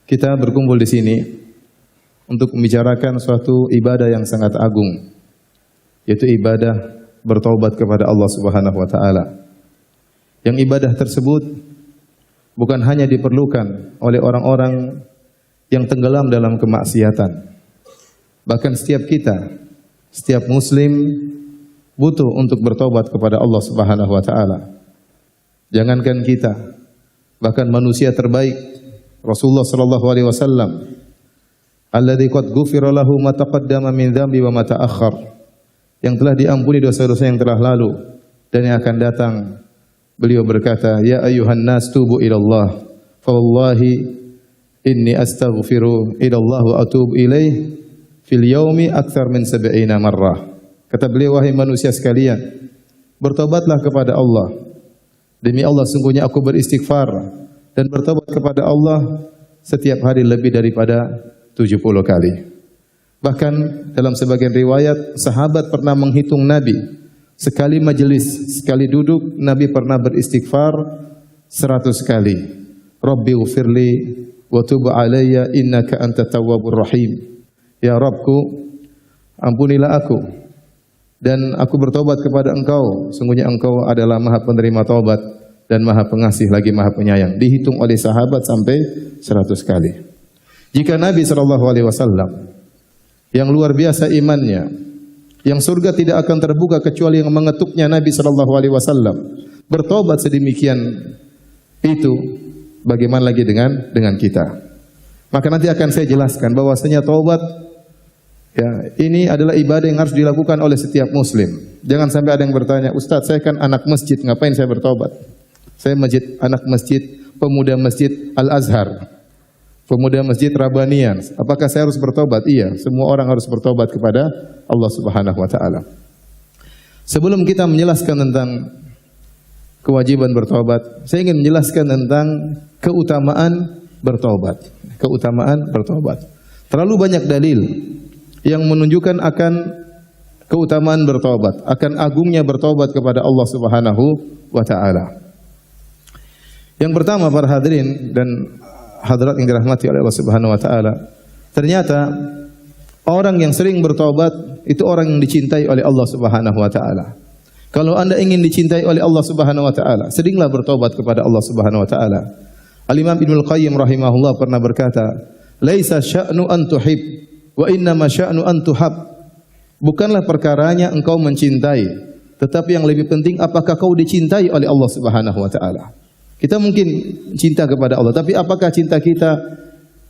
Kita berkumpul di sini untuk membicarakan suatu ibadah yang sangat agung, yaitu ibadah bertaubat kepada Allah Subhanahu wa taala. Yang ibadah tersebut bukan hanya diperlukan oleh orang-orang yang tenggelam dalam kemaksiatan. Bahkan setiap kita, setiap muslim butuh untuk bertobat kepada Allah Subhanahu wa taala. Jangankan kita, bahkan manusia terbaik Rasulullah sallallahu alaihi wasallam, alladzi qad ghufira lahu ma taqaddama min dzambi wa ma ta'akhkhar, yang telah diampuni dosa-dosa yang telah lalu dan yang akan datang. Beliau berkata, ya ayyuhan nas tubu ila Allah, fa wallahi inni astaghfiru ila Allah wa atubu ilaih fil yaumi aktsar min 70 marrah. Kata beliau, wahai manusia sekalian, bertobatlah kepada Allah. Demi Allah, sungguhnya aku beristighfar dan bertobat kepada Allah setiap hari lebih daripada 70 kali. Bahkan dalam sebagian riwayat, sahabat pernah menghitung Nabi. Sekali majelis, sekali duduk, Nabi pernah beristighfar 100 kali. Rabbi ghfirli wa tub alayya innaka antat tawwabur rahim. Ya Rabbku, ampunilah aku dan aku bertobat kepada Engkau. Sungguhnya Engkau adalah Maha penerima taubat dan Maha pengasih lagi Maha penyayang. Dihitung oleh sahabat sampai 100 kali. Jika Nabi SAW yang luar biasa imannya, yang surga tidak akan terbuka kecuali yang mengetuknya Nabi SAW, bertobat sedemikian itu, bagaimana lagi dengan kita? Maka nanti akan saya jelaskan bahwasanya taubat, ya, ini adalah ibadah yang harus dilakukan oleh setiap muslim. Jangan sampai ada yang bertanya, Ustaz, saya kan anak masjid, ngapain saya bertobat? Saya anak masjid, pemuda masjid Al-Azhar, pemuda masjid Rabbanian. Apakah saya harus bertobat? Iya, semua orang harus bertobat kepada Allah Subhanahu wa taala. Sebelum kita menjelaskan tentang kewajiban bertobat, saya ingin menjelaskan tentang keutamaan bertobat. Keutamaan bertobat. Terlalu banyak dalil yang menunjukkan akan keutamaan bertobat, akan agungnya bertobat kepada Allah Subhanahu wa taala. Yang pertama, para hadirin dan hadirat yang dirahmati oleh Allah Subhanahu wa taala, ternyata orang yang sering bertobat itu orang yang dicintai oleh Allah Subhanahu wa taala. Kalau Anda ingin dicintai oleh Allah Subhanahu wa taala, seringlah bertobat kepada Allah Subhanahu wa taala. Al-Imam Ibnul Qayyim rahimahullah pernah berkata, "Laisa sya'nu an tuhib, wa innama sya'nu an tuhab." Bukanlah perkaranya engkau mencintai, tetapi yang lebih penting apakah kau dicintai oleh Allah Subhanahu wa taala. Kita mungkin cinta kepada Allah, tapi apakah cinta kita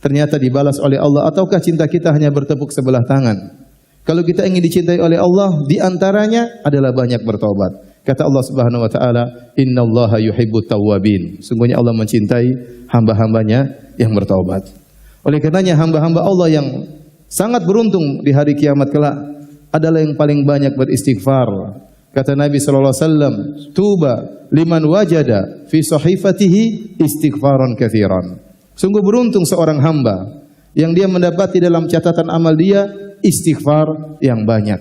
ternyata dibalas oleh Allah, ataukah cinta kita hanya bertepuk sebelah tangan? Kalau kita ingin dicintai oleh Allah, di antaranya adalah banyak bertobat. Kata Allah Subhanahu wa taala, "Innallaha yuhibbut tawwabin." Sungguhnya Allah mencintai hamba-hambanya yang bertobat. Oleh karenanya hamba-hamba Allah yang sangat beruntung di hari kiamat kelak adalah yang paling banyak beristighfar. Kata Nabi sallallahu alaihi wasallam, "Tuba liman wajada fi sahifatihi istighfaran katsiran." Sungguh beruntung seorang hamba yang dia mendapati dalam catatan amal dia istighfar yang banyak.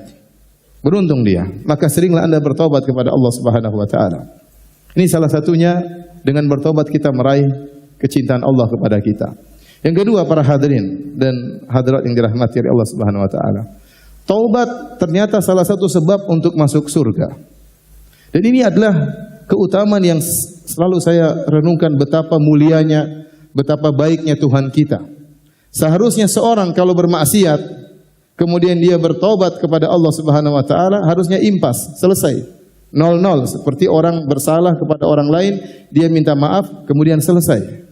Beruntung dia. Maka seringlah Anda bertobat kepada Allah Subhanahu wa taala. Ini salah satunya, dengan bertobat kita meraih kecintaan Allah kepada kita. Yang kedua, para hadirin dan hadirat yang dirahmati oleh Allah Subhanahu wa taala, taubat ternyata salah satu sebab untuk masuk surga. Dan ini adalah keutamaan yang selalu saya renungkan, betapa mulianya, betapa baiknya Tuhan kita. Seharusnya seorang kalau bermaksiat, kemudian dia bertobat kepada Allah Subhanahu wa taala, harusnya impas, selesai. 0-0, seperti orang bersalah kepada orang lain, dia minta maaf, kemudian selesai.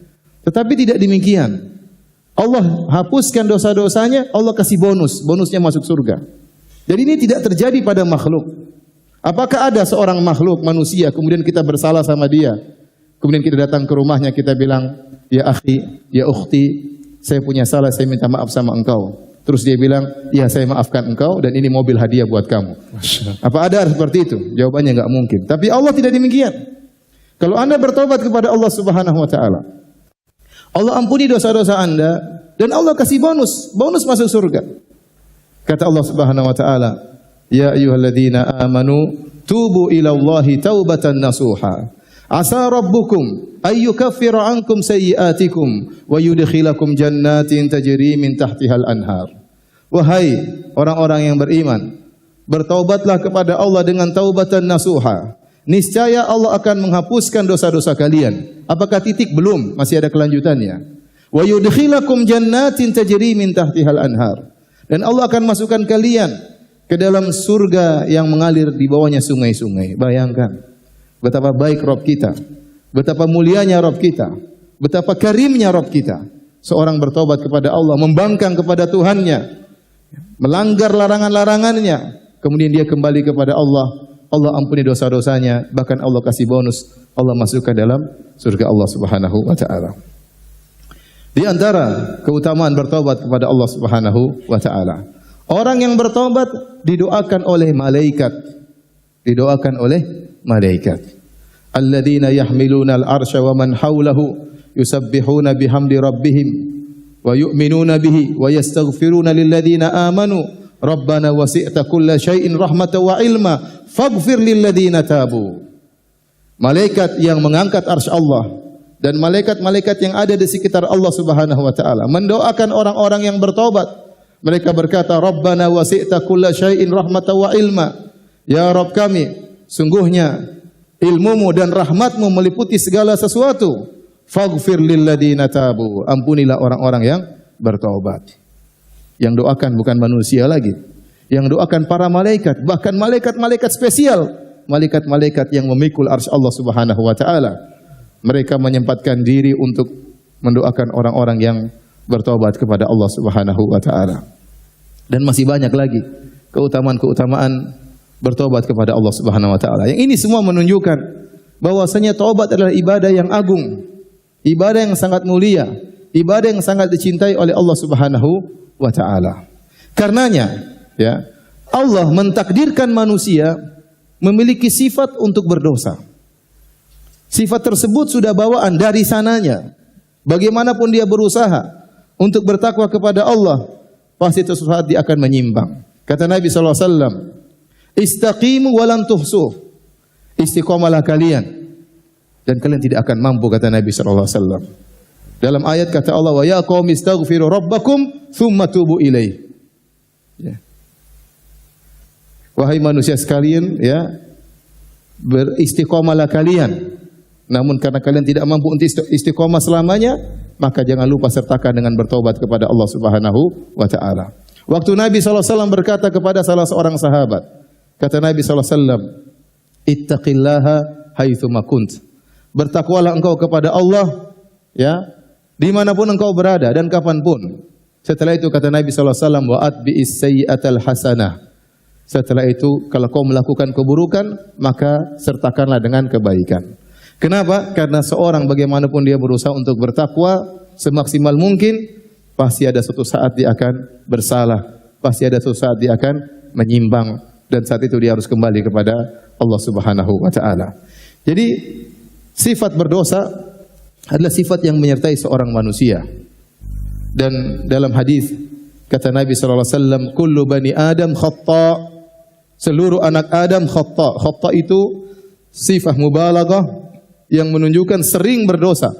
Tetapi tidak demikian. Allah hapuskan dosa-dosanya, Allah kasih bonusnya masuk surga. Jadi ini tidak terjadi pada makhluk. Apakah ada seorang makhluk manusia kemudian kita bersalah sama dia, kemudian kita datang ke rumahnya, kita bilang, ya akhi, ya ukhti, saya punya salah, saya minta maaf sama engkau. Terus dia bilang, ya saya maafkan engkau dan ini mobil hadiah buat kamu. Apa ada seperti itu? Jawabannya enggak mungkin. Tapi Allah tidak demikian. Kalau Anda bertobat kepada Allah Subhanahu wa taala, Allah ampuni dosa-dosa Anda dan Allah kasih bonus masuk surga. Kata Allah Subhanahu wa taala, "Ya ayyuhalladzina amanu tubu ila Allahi taubatan nasuha." Asa rabbukum ayyukaffira ankum sayyi'atikum wa yudkhilakum jannatin tajri min tahtihal anhar. Wahai orang-orang yang beriman, bertaubatlah kepada Allah dengan taubatan nasuha. Niscaya Allah akan menghapuskan dosa-dosa kalian. Apakah titik? Belum, masih ada kelanjutannya. Wa yudkhilakum jannatin tajri min tahtihal anhar. Dan Allah akan masukkan kalian ke dalam surga yang mengalir di bawahnya sungai-sungai. Bayangkan betapa baik Rabb kita, betapa mulianya Rabb kita, betapa karimnya Rabb kita. Seorang bertobat kepada Allah, membangkang kepada Tuhannya, melanggar larangan-larangannya, kemudian dia kembali kepada Allah. Allah ampuni dosa-dosanya, bahkan Allah kasih bonus, Allah masukkan dalam surga Allah Subhanahu wa taala. Di antara keutamaan bertobat kepada Allah Subhanahu wa taala, orang yang bertobat didoakan oleh malaikat. Didoakan oleh malaikat. Alladzina yahmiluna al-arsya wa man hawlahu yusabbihuna bihamdi rabbihim wa yu'minuna bihi wa yastaghfiruna lilladzina amanu rabbana wasi'ta kulla syai'in rahmatan wa ilma faghfir lilladzina tabu. Malaikat yang mengangkat arsy Allah dan malaikat-malaikat yang ada di sekitar Allah Subhanahu wa taala mendoakan orang-orang yang bertobat. Mereka berkata, Rabbana wasi'ta kulla syai'in rahmatan wa ilma. Ya Rabb kami, sungguhnya ilmumu dan rahmatmu meliputi segala sesuatu. Faghfir lilladzina tabu. Ampunilah orang-orang yang bertaubat. Yang doakan bukan manusia lagi. Yang doakan para malaikat, bahkan malaikat-malaikat spesial, malaikat-malaikat yang memikul arsy Allah Subhanahu wa taala. Mereka menyempatkan diri untuk mendoakan orang-orang yang bertobat kepada Allah Subhanahu wa taala. Dan masih banyak lagi keutamaan-keutamaan bertobat kepada Allah Subhanahu wa taala. Yang ini semua menunjukkan bahwasanya taubat adalah ibadah yang agung. Ibadah yang sangat mulia, ibadah yang sangat dicintai oleh Allah Subhanahu wa taala. Karenanya, ya, Allah mentakdirkan manusia memiliki sifat untuk berdosa. Sifat tersebut sudah bawaan dari sananya. Bagaimanapun dia berusaha untuk bertakwa kepada Allah, pasti suatu saat dia akan menyimpang. Kata Nabi sallallahu alaihi wasallam, "Istaqimu wa lan tuhsuh." Istiqamalah kalian dan kalian tidak akan mampu, kata Nabi sallallahu alaihi wasallam. Dalam ayat kata Allah, "Wa ya qaumi istaghfiru rabbakum tsumma tubu ilaih." Ya. Wahai manusia sekalian, ya, beristiqamalah kalian. Namun karena kalian tidak mampu untuk istiqamah selamanya, maka jangan lupa sertakan dengan bertobat kepada Allah Subhanahu wa taala. Waktu Nabi sallallahu alaihi wasallam berkata kepada salah seorang sahabat, kata Nabi sallallahu alaihi wasallam, "Ittaqillaha haitsu ma kunt." Bertakwalah engkau kepada Allah, ya, dimanapun engkau berada dan kapanpun. Setelah itu kata Nabi sallallahu alaihi wasallam, "Wa atbi'is sayyi'atal hasanah." Setelah itu kalau kau melakukan keburukan, maka sertakanlah dengan kebaikan. Kenapa? Karena seorang bagaimanapun dia berusaha untuk bertakwa semaksimal mungkin, pasti ada suatu saat dia akan bersalah, pasti ada suatu saat dia akan menyimpang, dan saat itu dia harus kembali kepada Allah Subhanahu wa taala. Jadi sifat berdosa adalah sifat yang menyertai seorang manusia. Dan dalam hadis kata Nabi sallallahu alaihi wasallam, "Kullu bani Adam khata." Seluruh anak Adam khata. Khata itu sifat mubalaghah yang menunjukkan sering berdosa.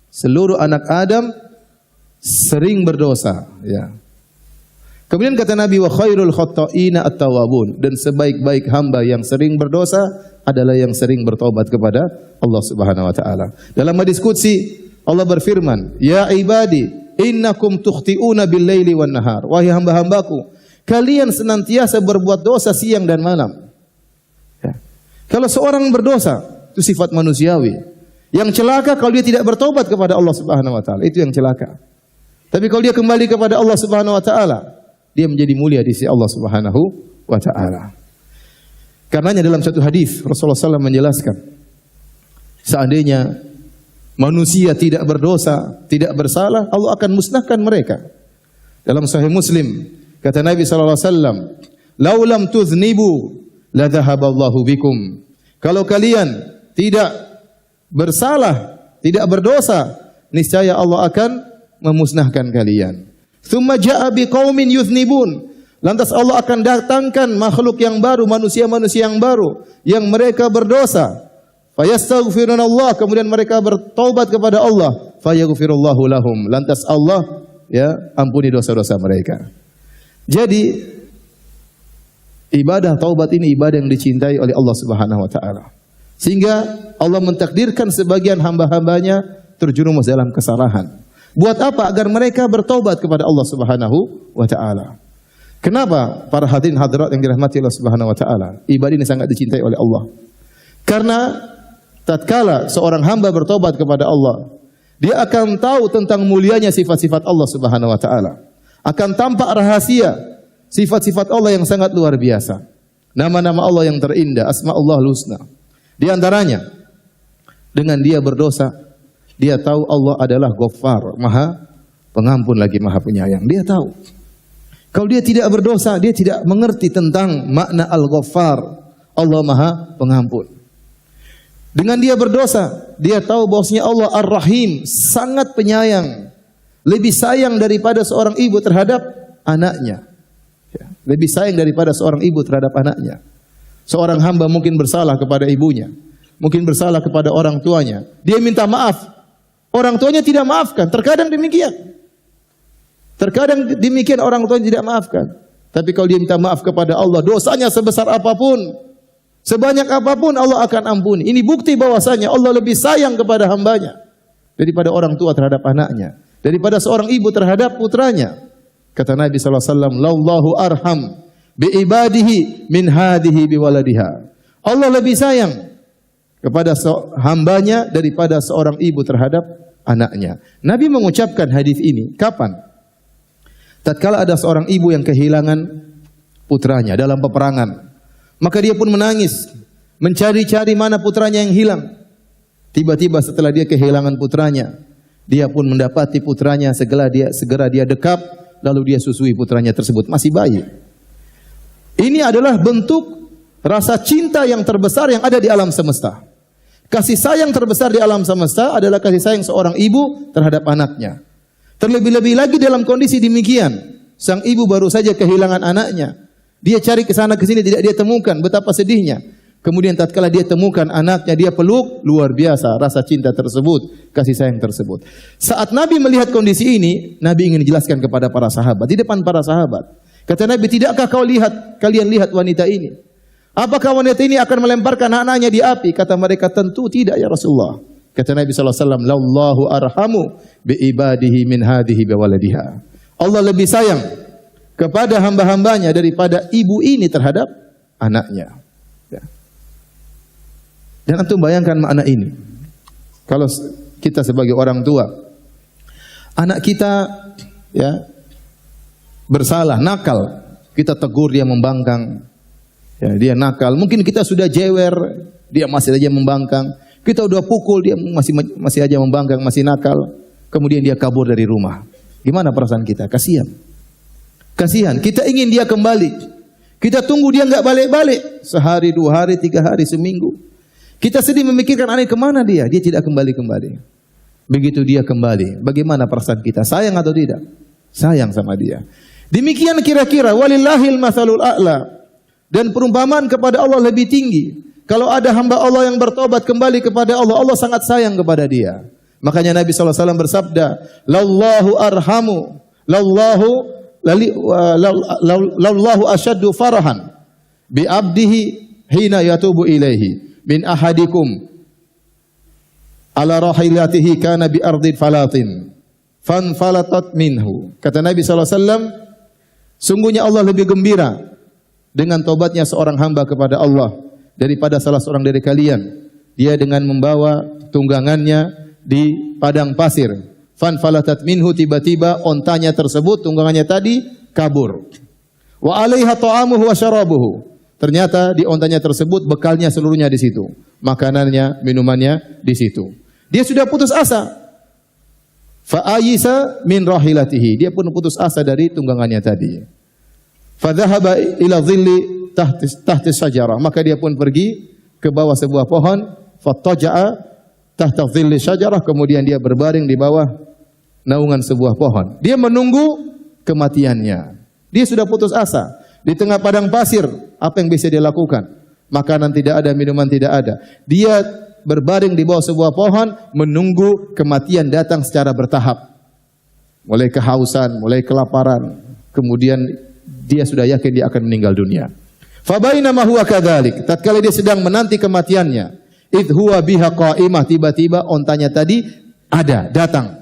Seluruh anak Adam sering berdosa, ya. Kemudian kata Nabi, "Wa khairul khata'ina at-tawwabun." Dan sebaik-baik hamba yang sering berdosa adalah yang sering bertobat kepada Allah Subhanahu wa taala. Dalam hadis qudsi Allah berfirman, "Ya ibadi, innakum tukhti'una bil-laili wan-nahar." Wahai hamba-hambaku, kalian senantiasa berbuat dosa siang dan malam. Ya. Kalau seorang berdosa, itu sifat manusiawi. Yang celaka kalau dia tidak bertobat kepada Allah Subhanahu wa taala, itu yang celaka. Tapi kalau dia kembali kepada Allah Subhanahu wa taala, dia menjadi mulia di sisi Allah Subhanahu wa taala. Karenanya dalam satu hadis Rasulullah SAW menjelaskan, seandainya manusia tidak berdosa, tidak bersalah, Allah akan musnahkan mereka. Dalam Sahih Muslim kata Nabi sallallahu alaihi wasallam, "Lau lam tuznibu la dhahaballahu bikum." Kalau kalian tidak bersalah, tidak berdosa, niscaya Allah akan memusnahkan kalian. Tsumma jaa'a biqaumin yuznibun. Lantas Allah akan datangkan makhluk yang baru, manusia-manusia yang baru yang mereka berdosa. Fayastaghfirunallah, kemudian mereka bertaubat kepada Allah, fayaghfirullahu lahum. Lantas Allah ampuni dosa-dosa mereka. Jadi ibadah taubat ini ibadah yang dicintai oleh Allah Subhanahu wa taala. Sehingga Allah mentakdirkan sebagian hamba-hambanya terjerumus dalam kesalahan. Buat apa? Agar mereka bertaubat kepada Allah Subhanahu wa taala. Kenapa? Para hadirin hadirat yang dirahmati Allah Subhanahu wa taala, ibadah ini sangat dicintai oleh Allah. Karena tatkala seorang hamba bertobat kepada Allah, dia akan tahu tentang mulianya sifat-sifat Allah Subhanahu wa taala. Akan tampak rahasia sifat-sifat Allah yang sangat luar biasa. Nama-nama Allah yang terindah, Asma'ullahul Husna. Di antaranya, dengan dia berdosa, dia tahu Allah adalah Ghaffar, Maha Pengampun lagi Maha Penyayang. Dia tahu. Kalau dia tidak berdosa, dia tidak mengerti tentang makna Al-Ghaffar, Allah Maha Pengampun. Dengan dia berdosa, dia tahu bahwasanya Allah Ar-Rahim, sangat penyayang, lebih sayang daripada seorang ibu terhadap anaknya. Lebih sayang daripada seorang ibu terhadap anaknya. Seorang hamba mungkin bersalah kepada ibunya, mungkin bersalah kepada orang tuanya. Dia minta maaf, orang tuanya tidak maafkan. Terkadang demikian. Terkadang demikian orang tuanya tidak maafkan. Tapi kalau dia minta maaf kepada Allah, dosanya sebesar apapun, sebanyak apapun Allah akan ampuni. Ini bukti bahwasanya Allah lebih sayang kepada hambanya daripada orang tua terhadap anaknya, daripada seorang ibu terhadap putranya. Kata Nabi SAW, "Lallahu arham bi ibadihi min hadihi bi waladiha." Allah lebih sayang kepada hambanya daripada seorang ibu terhadap anaknya. Nabi mengucapkan hadis ini kapan? Tatkala ada seorang ibu yang kehilangan putranya dalam peperangan, maka dia pun menangis, mencari-cari mana putranya yang hilang. Tiba-tiba setelah dia kehilangan putranya, dia pun mendapati putranya, segera dia dekap, lalu dia susui putranya tersebut, masih bayi. Ini adalah bentuk rasa cinta yang terbesar yang ada di alam semesta. Kasih sayang terbesar di alam semesta adalah kasih sayang seorang ibu terhadap anaknya. Terlebih-lebih lagi dalam kondisi demikian, sang ibu baru saja kehilangan anaknya. Dia cari ke sana ke sini tidak dia temukan, betapa sedihnya. Kemudian tatkala dia temukan anaknya, dia peluk, luar biasa rasa cinta tersebut, kasih sayang tersebut. Saat Nabi melihat kondisi ini, Nabi ingin menjelaskan kepada para sahabat, di depan para sahabat. Kata Nabi, tidakkah kalian lihat wanita ini? Apakah wanita ini akan melemparkan anaknya di api? Kata mereka, tentu tidak ya Rasulullah. Kata Nabi SAW, "Lallahu arhamu bi ibadihi min hadihi bi waladiha." Allah lebih sayang kepada hamba-hambanya daripada ibu ini terhadap anaknya. Ya. Dan antum bayangkan makna ini. Kalau kita sebagai orang tua, anak kita ya bersalah, nakal, kita tegur dia membangkang. Ya, dia nakal. Mungkin kita sudah jewer, dia masih saja membangkang. Kita udah pukul, dia masih aja membangkang, masih nakal. Kemudian dia kabur dari rumah. Gimana perasaan kita? Kasihan. Kasihan. Kita ingin dia kembali. Kita tunggu dia nggak balik-balik. Sehari, 2 hari, 3 hari, seminggu. Kita sedih memikirkan aneh kemana dia. Dia tidak kembali-kembali. Begitu dia kembali, bagaimana perasaan kita? Sayang atau tidak? Sayang sama dia. Demikian kira-kira. Walillahil mathalul a'la. Dan perumpamaan kepada Allah lebih tinggi. Kalau ada hamba Allah yang bertobat kembali kepada Allah, Allah sangat sayang kepada dia. Makanya Nabi SAW bersabda, "Lallahu arhamu, lallahu asyaddu farahan bi abdihi hina yatubu ilaihi min ahadikum ala rahilatihi kana bi ardin falatin fanfalatat minhu." Kata Nabi SAW, sungguhnya Allah lebih gembira dengan tobatnya seorang hamba kepada Allah daripada salah seorang dari kalian. Dia dengan membawa tunggangannya di padang pasir. Fanfalatat minhu, tiba-tiba ontanya tersebut, tunggangannya tadi kabur. Wa 'alaiha ta'amuhu wa syarabuhu. Ternyata di ontanya tersebut bekalnya seluruhnya di situ. Makanannya, minumannya di situ. Dia sudah putus asa. Fa ayisa min rahilatihi. Dia pun putus asa dari tunggangannya tadi. Fa dhahaba ila dhilli tahti syajarah, maka dia pun pergi ke bawah sebuah pohon, fattaja'a tahta dhilli syajarah, kemudian dia berbaring di bawah naungan sebuah pohon. Dia menunggu kematiannya. Dia sudah putus asa di tengah padang pasir. Apa yang bisa dia lakukan? Makanan tidak ada, minuman tidak ada. Dia berbaring di bawah sebuah pohon menunggu kematian datang secara bertahap. Mulai kehausan, mulai kelaparan, kemudian dia sudah yakin dia akan meninggal dunia. Fa bainama huwa kadzalik, tatkala dia sedang menanti kematiannya, id huwa biha qa'imah, tiba-tiba ontanya tadi datang.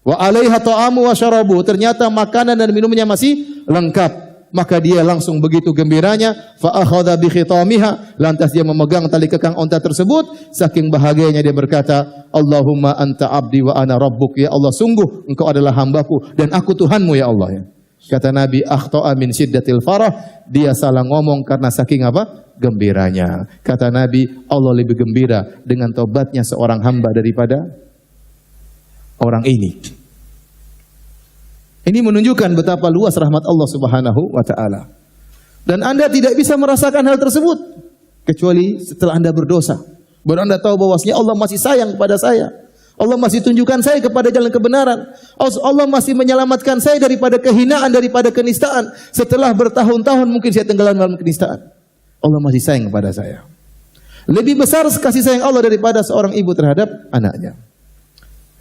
Wa 'alaiha ta'amu wa syarabu, ternyata makanan dan minumnya masih lengkap. Maka dia langsung begitu gembiranya, fa akhadha bi khitamiha, lantas dia memegang tali kekang onta tersebut, saking bahagianya dia berkata, Allahumma anta abdi wa ana rabbuk, ya Allah sungguh engkau adalah hambaku dan aku Tuhanmu ya Allah ya. Kata Nabi, akhta'a min syiddatil farah, dia salah ngomong karena saking apa? Gembiranya. Kata Nabi, Allah lebih gembira dengan taubatnya seorang hamba daripada orang ini. Ini menunjukkan betapa luas rahmat Allah Subhanahu wa taala. Dan Anda tidak bisa merasakan hal tersebut kecuali setelah Anda berdosa. Baru Anda tahu bahwasanya Allah masih sayang kepada saya. Allah masih tunjukkan saya kepada jalan kebenaran. Allah masih menyelamatkan saya daripada kehinaan, daripada kenistaan. Setelah bertahun-tahun mungkin saya tenggelam dalam kenistaan. Allah masih sayang kepada saya. Lebih besar kasih sayang Allah daripada seorang ibu terhadap anaknya.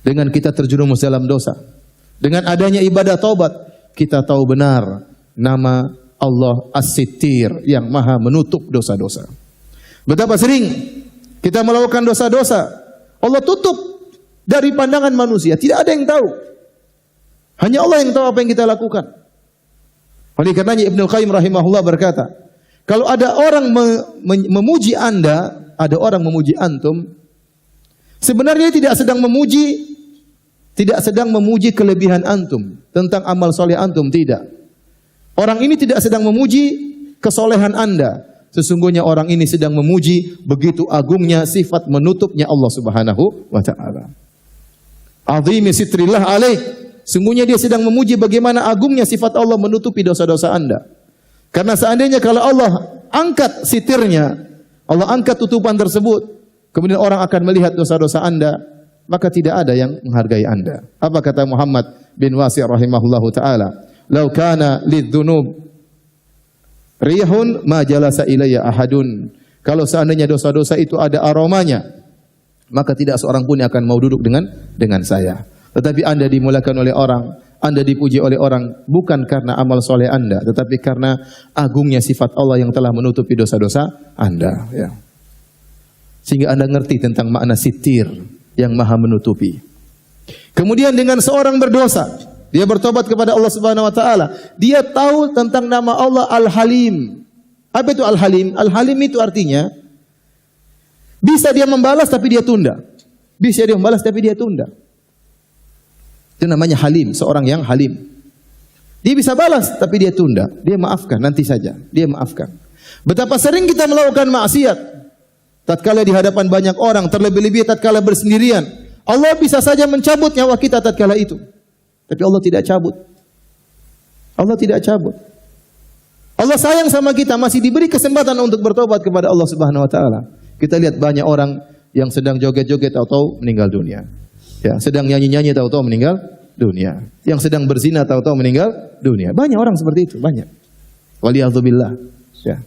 Dengan kita terjerumus dalam dosa, dengan adanya ibadah taubat, kita tahu benar nama Allah As-Sittir yang maha menutup dosa-dosa. Betapa sering kita melakukan dosa-dosa, Allah tutup dari pandangan manusia. Tidak ada yang tahu. Hanya Allah yang tahu apa yang kita lakukan. Oleh karenanya Ibnu Qayyim rahimahullah berkata, kalau ada orang memuji Anda, ada orang memuji antum, sebenarnya tidak sedang memuji kelebihan antum tentang amal soleh antum, tidak. Orang ini tidak sedang memuji kesolehan Anda. Sesungguhnya orang ini sedang memuji begitu agungnya sifat menutupnya Allah Subhanahu wa taala. Azimi sitrillah alaih. Sungguhnya dia sedang memuji bagaimana agungnya sifat Allah menutupi dosa-dosa Anda. Karena seandainya kalau Allah angkat sitirnya, Allah angkat tutupan tersebut, kemudian orang akan melihat dosa-dosa Anda, maka tidak ada yang menghargai Anda. Apa kata Muhammad bin Wasi' rahimahullahu taala? "Lau kana lidzunub rihun ma jalasa ilayya ahadun." Kalau seandainya dosa-dosa itu ada aromanya, maka tidak seorang pun yang akan mau duduk dengan saya. Tetapi Anda dimuliakan oleh orang, Anda dipuji oleh orang bukan karena amal soleh Anda, tetapi karena agungnya sifat Allah yang telah menutupi dosa-dosa Anda, ya. Sehingga Anda ngerti tentang makna sitir yang maha menutupi. Kemudian dengan seorang berdosa, dia bertobat kepada Allah Subhanahu wa taala, dia tahu tentang nama Allah Al-Halim. Apa itu Al-Halim? Al-Halim itu artinya bisa dia membalas tapi dia tunda. Bisa dia membalas tapi dia tunda. Itu namanya Halim, seorang yang halim. Dia bisa balas tapi dia tunda, dia maafkan nanti saja, dia maafkan. Betapa sering kita melakukan maksiat tatkala di hadapan banyak orang, terlebih-lebih tatkala bersendirian. Allah bisa saja mencabut nyawa kita tatkala itu. Tapi Allah tidak cabut. Allah tidak cabut. Allah sayang sama kita, masih diberi kesempatan untuk bertobat kepada Allah Subhanahu wa taala. Kita lihat banyak orang yang sedang joget-joget tahu-tahu meninggal dunia. Ya, sedang nyanyi-nyanyi tahu-tahu meninggal dunia. Yang sedang berzina tahu-tahu meninggal dunia. Banyak orang seperti itu, banyak. Waliyadzubillah. Ya.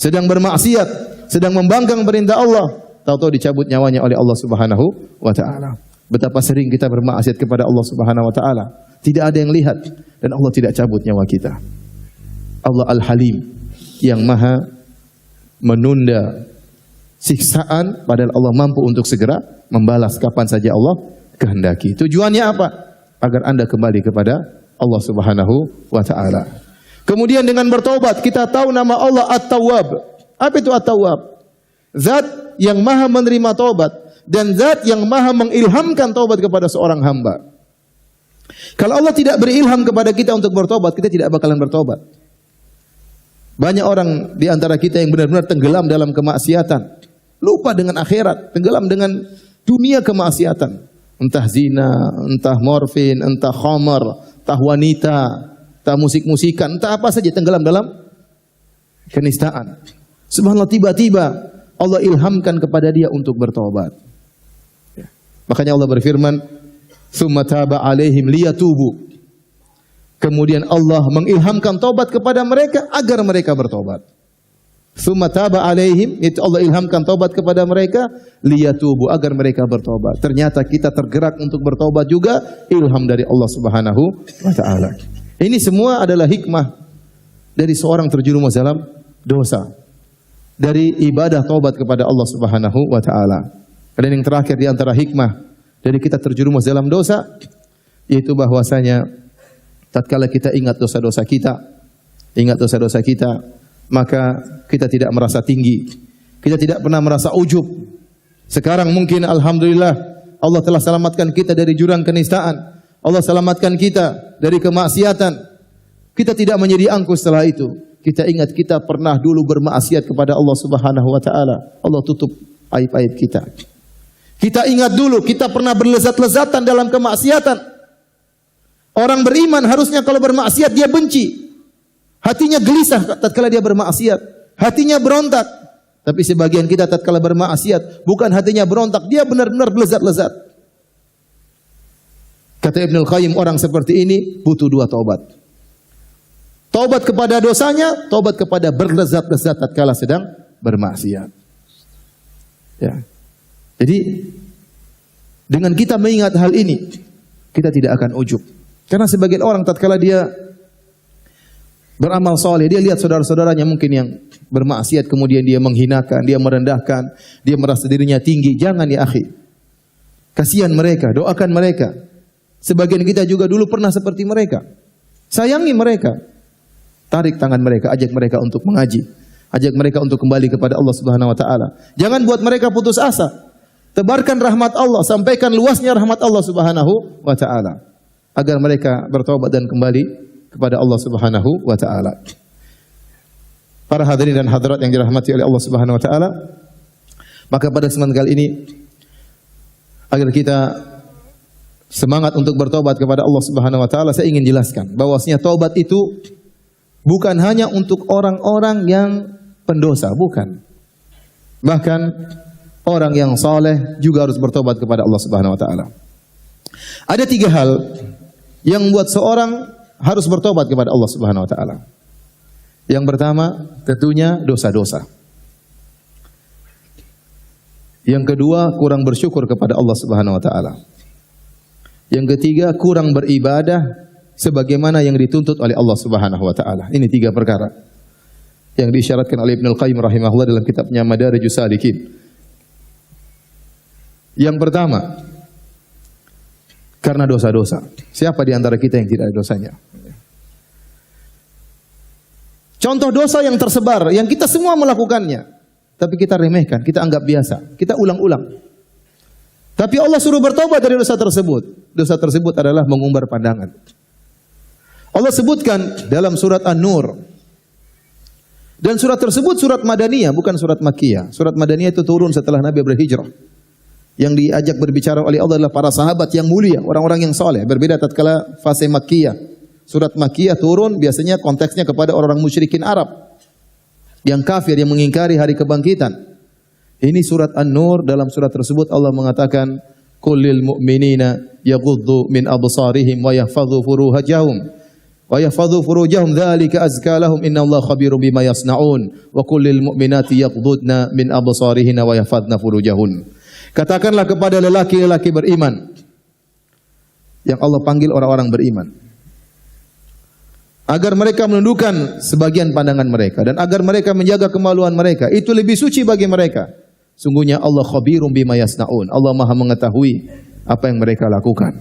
Sedang bermaksiat, sedang membangkang perintah Allah, tahu-tahu dicabut nyawanya oleh Allah Subhanahu wa taala. Betapa sering kita bermaksiat kepada Allah Subhanahu wa taala, tidak ada yang lihat dan Allah tidak cabut nyawa kita. Allah Al-Halim yang maha menunda siksaan, padahal Allah mampu untuk segera membalas kapan saja Allah kehendaki. Tujuannya apa? Agar Anda kembali kepada Allah Subhanahu wa taala. Kemudian dengan bertaubat kita tahu nama Allah At-Tawwab. Apa itu At-Tawwab? Zat yang maha menerima taubat dan zat yang maha mengilhamkan taubat kepada seorang hamba. Kalau Allah tidak berilham kepada kita untuk bertobat, kita tidak bakalan bertobat. Banyak orang di antara kita yang benar-benar tenggelam dalam kemaksiatan, lupa dengan akhirat, tenggelam dengan dunia kemaksiatan. Entah zina, entah morfin, entah khamar, entah wanita, entah musik-musikan, entah apa saja, tenggelam dalam kenistaan. Subhanallah, tiba-tiba Allah ilhamkan kepada dia untuk bertobat. Ya. Makanya Allah berfirman, "Tsumma taba 'alaihim liyatubu." Kemudian Allah mengilhamkan taubat kepada mereka agar mereka bertobat. Tsumma taba alaihim, itu Allah ilhamkan taubat kepada mereka, liyatubu, agar mereka bertobat. Ternyata kita tergerak untuk bertobat juga ilham dari Allah Subhanahu wa taala. Ini semua adalah hikmah dari seorang terjerumus dalam dosa. Dari ibadah taubat kepada Allah Subhanahu wa taala. Dan yang terakhir di antara hikmah dari kita terjerumus dalam dosa, yaitu bahwasanya tatkala kita ingat dosa-dosa kita, maka kita tidak merasa tinggi. Kita tidak pernah merasa ujub. Sekarang mungkin alhamdulillah Allah telah selamatkan kita dari jurang kenistaan. Allah selamatkan kita dari kemaksiatan. Kita tidak menjadi angkuh setelah itu. Kita ingat kita pernah dulu bermaksiat kepada Allah Subhanahu wa taala. Allah tutup aib-aib kita. Kita ingat dulu kita pernah berlezat-lezatan dalam kemaksiatan. Orang beriman harusnya kalau bermaksiat dia benci. Hatinya gelisah tatkala dia bermaksiat. Hatinya berontak. Tapi sebagian kita tatkala bermaksiat, bukan hatinya berontak, dia benar-benar berlezat-lezat. Kata Ibnul Qayyim, orang seperti ini butuh dua taubat. Taubat kepada dosanya, taubat kepada berlezat-lezat tatkala sedang bermaksiat. Ya. Jadi dengan kita mengingat hal ini, kita tidak akan ujub. Karena sebagian orang tatkala dia beramal soleh, dia lihat saudara-saudaranya mungkin yang bermaksiat, kemudian dia menghinakan, dia merendahkan, dia merasa dirinya tinggi. Jangan ya akhi. Kasihan mereka, doakan mereka. Sebagian kita juga dulu pernah seperti mereka. Sayangi mereka. Tarik tangan mereka, ajak mereka untuk mengaji. Ajak mereka untuk kembali kepada Allah Subhanahu wa taala. Jangan buat mereka putus asa. Tebarkan rahmat Allah, sampaikan luasnya rahmat Allah Subhanahu wa taala agar mereka bertobat dan kembali kepada Allah Subhanahu wa taala. Para hadirin dan hadirat yang dirahmati oleh Allah Subhanahu wa taala, maka pada kesempatan kali ini agar kita semangat untuk bertobat kepada Allah Subhanahu wa taala, saya ingin jelaskan bahwasanya taubat itu bukan hanya untuk orang-orang yang pendosa, bukan. Bahkan orang yang saleh juga harus bertobat kepada Allah Subhanahu wa taala. Ada tiga hal yang membuat seorang harus bertobat kepada Allah Subhanahu wa taala. Yang pertama, tentunya dosa-dosa. Yang kedua, kurang bersyukur kepada Allah Subhanahu wa taala. Yang ketiga, kurang beribadah sebagaimana yang dituntut oleh Allah Subhanahu wa taala. Ini tiga perkara yang diisyaratkan oleh Ibnul Qayyim rahimahullah dalam kitabnya Madarijus Salikin. Yang pertama, karena dosa-dosa. Siapa di antara kita yang tidak ada dosanya? Contoh dosa yang tersebar, yang kita semua melakukannya, tapi kita remehkan, kita anggap biasa, kita ulang-ulang. Tapi Allah suruh bertobat dari dosa tersebut. Dosa tersebut adalah mengumbar pandangan. Allah sebutkan dalam surat An-Nur. Dan surat tersebut surat Madaniyah, bukan surat Makkiyah. Surat Madaniyah itu turun setelah Nabi berhijrah. Yang diajak berbicara oleh Allah adalah para sahabat yang mulia, orang-orang yang soleh. Berbeda tatkala fase Makkiyah. Surat Makkiyah turun biasanya konteksnya kepada orang musyrikin Arab yang kafir, yang mengingkari hari kebangkitan. Ini surat An-Nur, dalam surat tersebut Allah mengatakan, "Qulil mu'minina yaghuddu min absarihim wa yahfadhu furujahum dzalika azka lahum innallaha khabirum bima yasnaun wa qulil mu'minati yaghuddna min absarihinna wa yahfadhna furujahun." Katakanlah kepada lelaki-lelaki beriman, yang Allah panggil orang-orang beriman, agar mereka menundukkan sebagian pandangan mereka dan agar mereka menjaga kemaluan mereka. Itu lebih suci bagi mereka. Sungguhnya Allah khabirum bima yasnaun. Allah Maha mengetahui apa yang mereka lakukan.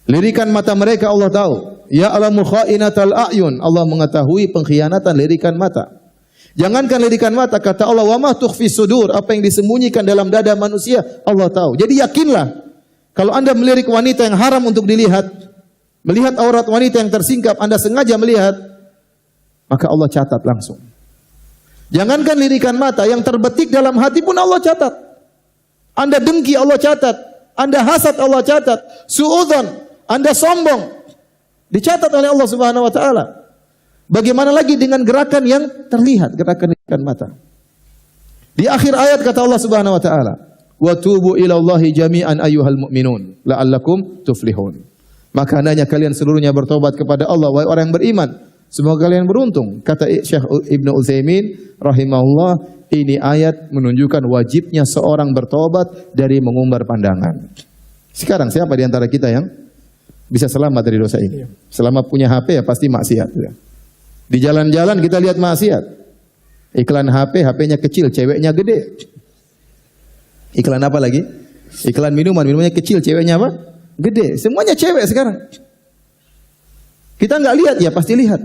Lirikan mata mereka Allah tahu. Ya alamu kha'inatal a'yun. Allah mengetahui pengkhianatan lirikan mata. Jangankan lirikan mata, kata Allah, wa ma tukhfis sudur, apa yang disembunyikan dalam dada manusia Allah tahu. Jadi yakinlah, kalau Anda melirik wanita yang haram untuk dilihat, melihat aurat wanita yang tersingkap, Anda sengaja melihat, maka Allah catat langsung. Jangankan lirikan mata, yang terbetik dalam hati pun Allah catat. Anda dengki, Allah catat. Anda hasad, Allah catat. Suudzon, Anda sombong, dicatat oleh Allah Subhanahu wa taala. Bagaimana lagi dengan gerakan yang terlihat, gerakan lirikan mata. Di akhir ayat kata Allah Subhanahu wa taala, "Wa tubu ila Allahi jami'an ayyuhal mu'minun la'allakum tuflihun." Maka hendaknya kalian seluruhnya bertobat kepada Allah, wahai orang yang beriman, Semoga kalian beruntung. Kata Syekh Ibnu Utsaimin rahimahullah, ini ayat menunjukkan wajibnya seorang bertobat dari mengumbar pandangan. Sekarang siapa di antara kita yang bisa selamat dari dosa ini? Selama punya HP ya pasti maksiat. Di jalan-jalan kita lihat maksiat. Iklan HP, HP-nya kecil, ceweknya gede. Iklan apa lagi? Iklan minuman, minumannya kecil, ceweknya apa? Gede. Semuanya cewek sekarang. Kita nggak lihat, ya pasti lihat.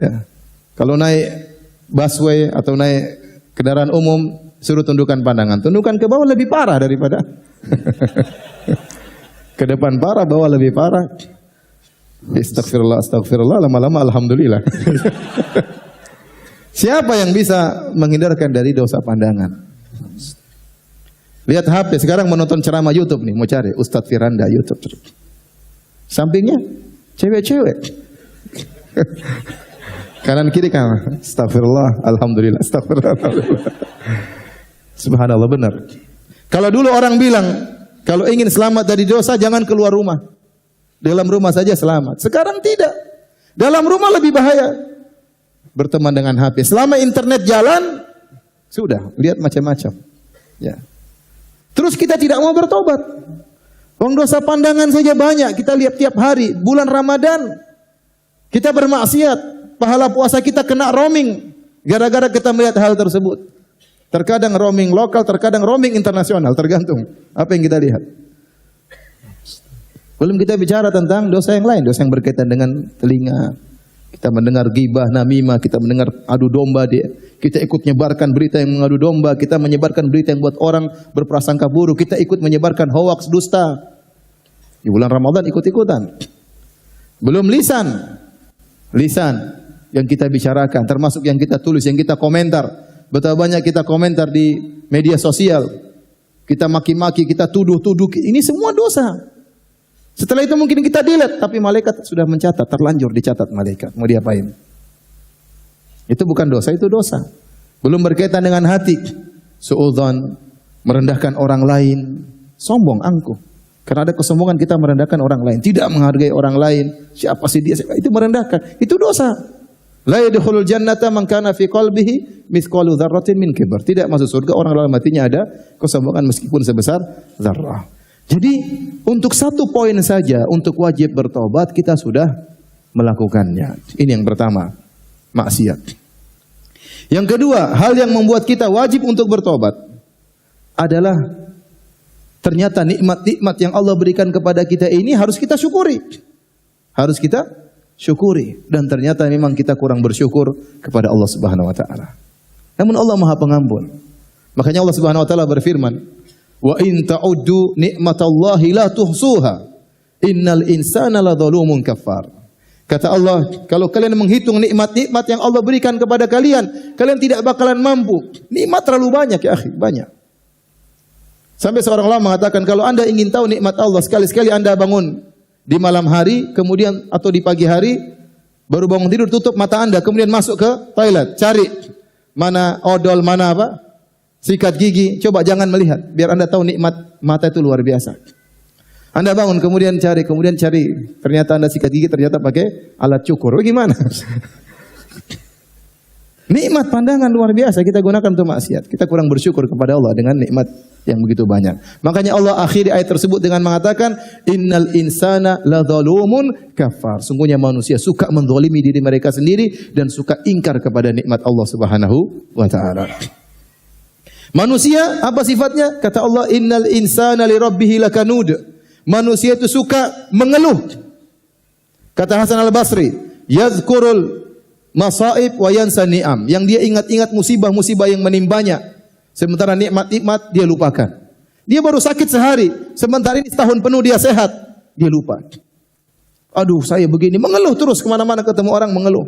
Ya. Kalau naik busway atau naik kendaraan umum, suruh tundukkan pandangan. Tundukkan ke bawah lebih parah daripada ke depan parah, bawah lebih parah. Astagfirullah, astagfirullah, lama-lama alhamdulillah. Siapa yang bisa menghindarkan dari dosa pandangan? Lihat HP, sekarang menonton ceramah YouTube nih, mau cari Ustadz Firanda YouTube. Sampingnya cewek-cewek. Kanan kiri kan, astagfirullah, alhamdulillah, astagfirullah, alhamdulillah. Subhanallah, benar. Kalau dulu orang bilang, kalau ingin selamat dari dosa jangan keluar rumah. Dalam rumah saja selamat. Sekarang tidak. Dalam rumah lebih bahaya. Berteman dengan HP. Selama internet jalan, sudah, lihat macam-macam. Ya. Terus kita tidak mau bertobat. Wong dosa pandangan saja banyak. Kita lihat tiap hari. Bulan Ramadan, kita bermaksiat. Pahala puasa kita kena roaming. Gara-gara kita melihat hal tersebut. Terkadang roaming lokal, terkadang roaming internasional. Tergantung apa yang kita lihat. Belum kita bicara tentang dosa yang lain. Dosa yang berkaitan dengan telinga. Kita mendengar ghibah, namimah. Kita mendengar adu domba dia. Kita ikut menyebarkan berita yang mengadu domba. Kita menyebarkan berita yang buat orang berprasangka buruk. Kita ikut menyebarkan hoaks, dusta. Di bulan Ramadan ikut-ikutan. Belum lisan. Lisan yang kita bicarakan. Termasuk yang kita tulis, yang kita komentar. Betapa banyak kita komentar di media sosial. Kita maki-maki, kita tuduh-tuduh. Ini semua dosa. Setelah itu mungkin kita delete. Tapi malaikat sudah mencatat. Terlanjur dicatat malaikat. Mau diapain? Itu bukan dosa, itu dosa. Belum berkaitan dengan hati. Su'udzon, merendahkan orang lain. Sombong, angkuh. Karena ada kesombongan kita merendahkan orang lain. Tidak menghargai orang lain. Siapa sih dia? Itu merendahkan. Itu dosa. La yadkhulul jannata man kana fi qalbihi mithqalu dzarratin min kibr. Tidak masuk surga orang dalam hatinya ada kesombongan meskipun sebesar zarrah. Jadi untuk satu poin saja untuk wajib bertobat kita sudah melakukannya. Ini yang pertama, maksiat. Yang kedua, hal yang membuat kita wajib untuk bertobat adalah ternyata nikmat-nikmat yang Allah berikan kepada kita ini harus kita syukuri. Harus kita syukuri. Dan ternyata memang kita kurang bersyukur kepada Allah Subhanahu wa taala. Namun Allah Maha Pengampun. Makanya Allah Subhanahu wa taala berfirman, "Wa in ta'uddu nikmatallahi la tuhsuha. Innal insana ladzalumun kafar." Kata Allah, kalau kalian menghitung nikmat-nikmat yang Allah berikan kepada kalian, kalian tidak bakalan mampu. Nikmat terlalu banyak ya akhi, banyak. Sampai seorang ulama mengatakan, kalau Anda ingin tahu nikmat Allah, sekali-sekali Anda bangun di malam hari, kemudian atau di pagi hari, baru bangun tidur, tutup mata Anda, kemudian masuk ke toilet, cari mana odol, mana apa, sikat gigi, coba jangan melihat, biar Anda tahu nikmat mata itu luar biasa. Anda bangun, kemudian cari, ternyata Anda sikat gigi, ternyata pakai alat cukur, bagaimana? Nikmat pandangan luar biasa kita gunakan untuk maksiat. Kita kurang bersyukur kepada Allah dengan nikmat yang begitu banyak. Makanya Allah akhiri ayat tersebut dengan mengatakan, innal insana ladzalumun kafar. Sungguhnya manusia suka menzalimi diri mereka sendiri dan suka ingkar kepada nikmat Allah Subhanahu wa taala. Manusia apa sifatnya? Kata Allah, innal insana li rabbih lakanud. Manusia itu suka mengeluh. Kata Hasan Al-Basri, yadhkurul masaib wa yansa ni'am. Yang dia ingat-ingat musibah-musibah yang menimpanya. Sementara nikmat-nikmat dia lupakan. Dia baru sakit sehari, sementara ini setahun penuh dia sehat, dia lupa. Aduh, saya begini, mengeluh terus kemana-mana ketemu orang mengeluh.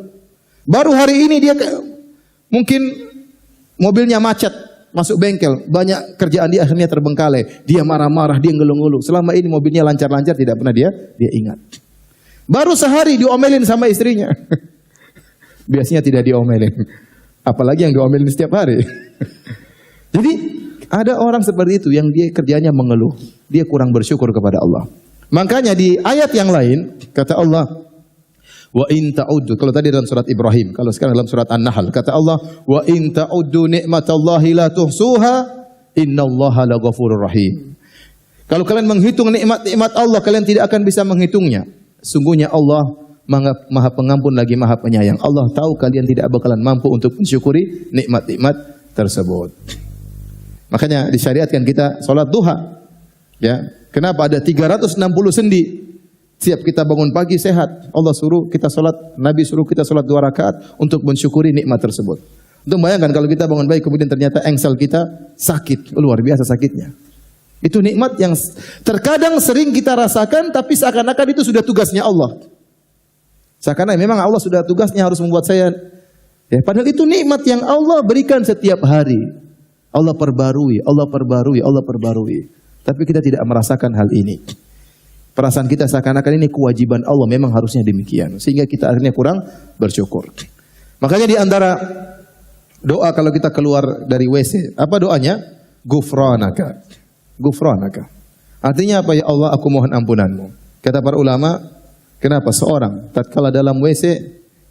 Baru hari ini dia mungkin mobilnya macet, masuk bengkel, banyak kerjaan dia akhirnya terbengkalai. Dia marah-marah, dia ngeluh-ngeluh. Selama ini mobilnya lancar-lancar, tidak pernah dia ingat. Baru sehari diomelin sama istrinya. Biasanya tidak diomelin. Apalagi yang diomelin setiap hari. Jadi ada orang seperti itu yang dia kerjanya mengeluh. Dia kurang bersyukur kepada Allah. Makanya di ayat yang lain kata Allah, Wa in ta'uddu, kalau tadi dalam surat Ibrahim, kalau sekarang dalam surat An-Nahl, kata Allah, wa in ta'uddu ni'matallahi la tuhsuha, innallaha laghafurur rahim. Kalau kalian menghitung nikmat-nikmat Allah, kalian tidak akan bisa menghitungnya. Sungguhnya Allah Maha Pengampun lagi Maha Penyayang. Allah tahu kalian tidak bakalan mampu untuk mensyukuri nikmat-nikmat tersebut. Makanya disyariatkan kita salat duha. Ya, kenapa ada 360 sendi? Siap kita bangun pagi sehat. Allah suruh kita salat, Nabi suruh kita salat 2 rakaat untuk mensyukuri nikmat tersebut. Untuk bayangkan kalau kita bangun pagi kemudian ternyata engsel kita sakit, luar biasa sakitnya. Itu nikmat yang terkadang sering kita rasakan, tapi seakan-akan itu sudah tugasnya Allah. Seakan-akan memang Allah sudah tugasnya harus membuat saya. Ya, padahal itu nikmat yang Allah berikan setiap hari. Allah perbarui, Allah perbarui, Allah perbarui. Tapi kita tidak merasakan hal ini. Perasaan kita seakan-akan ini kewajiban Allah, memang harusnya demikian. Sehingga kita akhirnya kurang bersyukur. Makanya di antara doa kalau kita keluar dari WC, apa doanya? Ghufranaka. Ghufranaka. Artinya apa? Ya Allah, aku mohon ampunanmu. Kata para ulama, kenapa seorang tatkala dalam WC